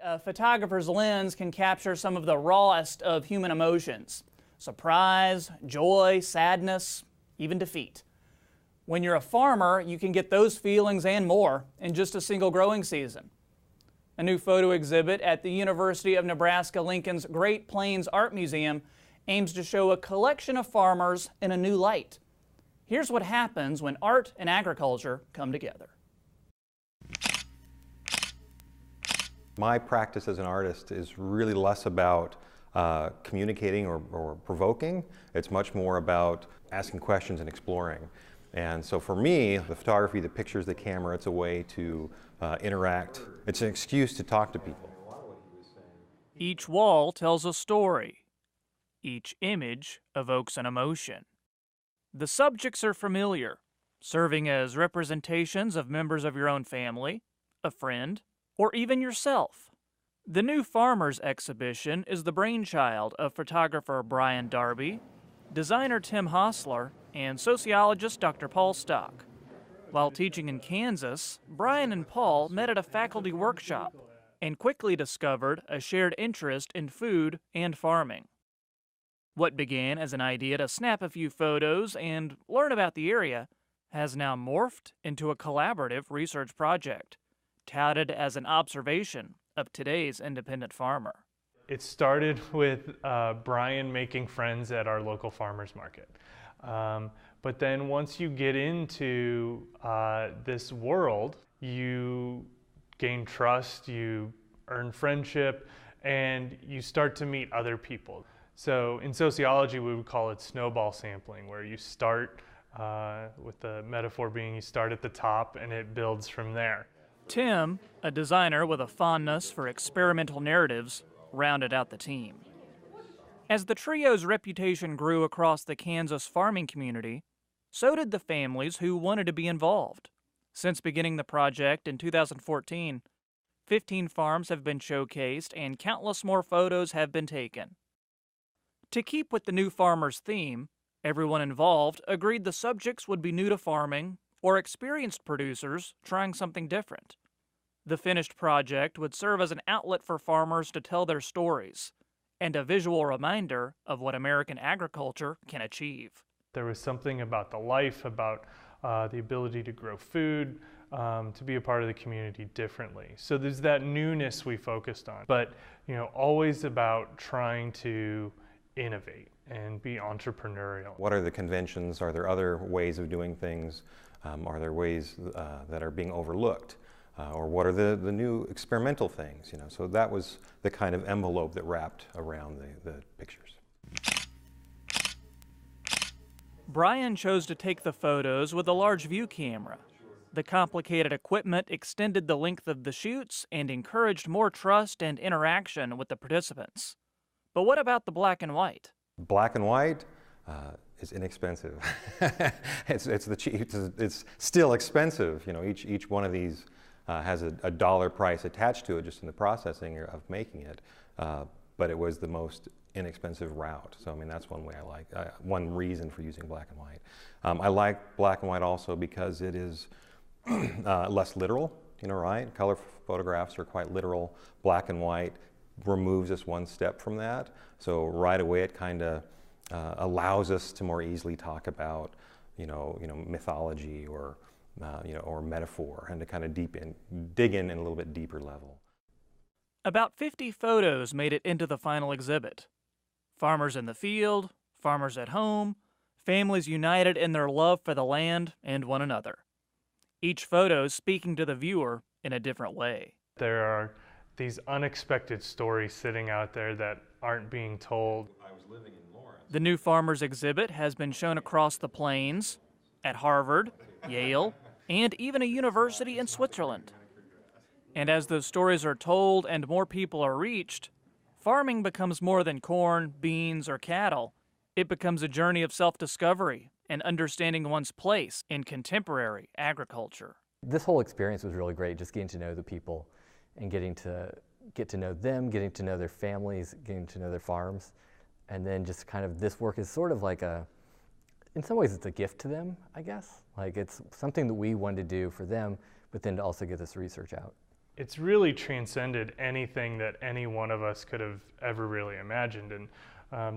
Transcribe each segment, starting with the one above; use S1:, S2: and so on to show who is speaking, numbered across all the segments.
S1: A photographer's lens can capture some of the rawest of human emotions: surprise, joy, sadness, even defeat. When you're a farmer, you can get those feelings and more in just a single growing season. A new photo exhibit at the University of Nebraska-Lincoln's Great Plains Art Museum aims to show a collection of farmers in a new light. Here's what happens when art and agriculture come together.
S2: My practice as an artist is really less about communicating or provoking. It's much more about asking questions and exploring. And so for me, the photography, the pictures, the camera, it's a way to interact. It's an excuse to talk to people.
S1: Each wall tells a story. Each image evokes an emotion. The subjects are familiar, serving as representations of members of your own family, a friend, or even yourself. The new Farmers exhibition is the brainchild of photographer Brian Darby, designer Tim Hostler, and sociologist Dr. Paul Stock. While teaching in Kansas, Brian and Paul met at a faculty workshop and quickly discovered a shared interest in food and farming. What began as an idea to snap a few photos and learn about the area has now morphed into a collaborative research project, touted as an observation of today's independent farmer.
S3: It started with Brian making friends at our local farmers market. But then once you get into this world, you gain trust, you earn friendship, and you start to meet other people. So in sociology, we would call it snowball sampling, where you start with the metaphor being you start at the top and it builds from there.
S1: Tim, a designer with a fondness for experimental narratives, rounded out the team. As the trio's reputation grew across the Kansas farming community, so did the families who wanted to be involved. Since beginning the project in 2014, 15 farms have been showcased and countless more photos have been taken. To keep with the new Farmers theme, everyone involved agreed the subjects would be new to farming or experienced producers trying something different. The finished project would serve as an outlet for farmers to tell their stories and a visual reminder of what American agriculture can achieve.
S3: There was something about the life, about the ability to grow food, to be a part of the community differently. So there's that newness we focused on, but always about trying to innovate and be entrepreneurial.
S2: What are the conventions? Are there other ways of doing things? Are there ways that are being overlooked? Or what are the new experimental things? So that was the kind of envelope that wrapped around the pictures.
S1: Brian chose to take the photos with a large view camera. The complicated equipment extended the length of the shoots and encouraged more trust and interaction with the participants. But what about the black and white?
S2: Black and white is inexpensive. It's still expensive. Each one of these has a dollar price attached to it just in the processing of making it. But it was the most inexpensive route. So that's one way I like, one reason for using black and white. I like black and white also because it is less literal, right? Color photographs are quite literal. Black and white removes us one step from that. So right away it kind of allows us to more easily talk about, mythology or metaphor, and to kind of dig in a little bit deeper level.
S1: About 50 photos made it into the final exhibit. Farmers in the field, farmers at home, families united in their love for the land and one another. Each photo speaking to the viewer in a different way.
S3: There are these unexpected stories sitting out there that aren't being told.
S1: The new Farmers exhibit has been shown across the plains, at Harvard, Yale, and even a university in Switzerland. And as those stories are told and more people are reached, farming becomes more than corn, beans, or cattle. It becomes a journey of self-discovery and understanding one's place in contemporary agriculture.
S4: This whole experience was really great, just getting to know the people and getting to get to know them, getting to know their families, getting to know their farms. And then just kind of this work is sort of like in some ways it's a gift to them, I guess. Like it's something that we wanted to do for them, but then to also get this research out.
S3: it's really transcended anything that any one of us could have ever really imagined. And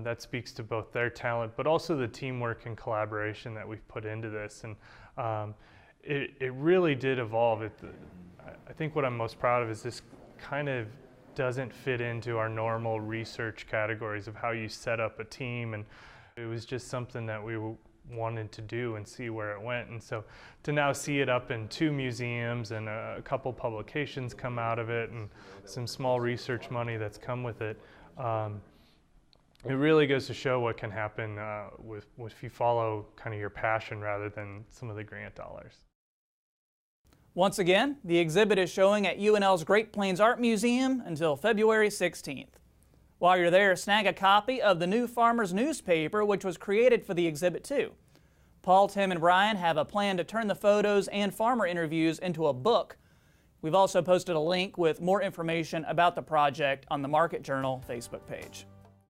S3: that speaks to both their talent, but also the teamwork and collaboration that we've put into this. And it really did evolve. I think what I'm most proud of is this kind of doesn't fit into our normal research categories of how you set up a team. And it was just something that we wanted to do and see where it went. And so to now see it up in 2 museums and a couple publications come out of it and some small research money that's come with it, it really goes to show what can happen if you follow kind of your passion rather than some of the grant dollars.
S1: Once again, the exhibit is showing at UNL's Great Plains Art Museum until February 16th. While you're there, snag a copy of the New Farmers newspaper, which was created for the exhibit too. Paul, Tim, and Brian have a plan to turn the photos and farmer interviews into a book. We've also posted a link with more information about the project on the Market Journal Facebook page.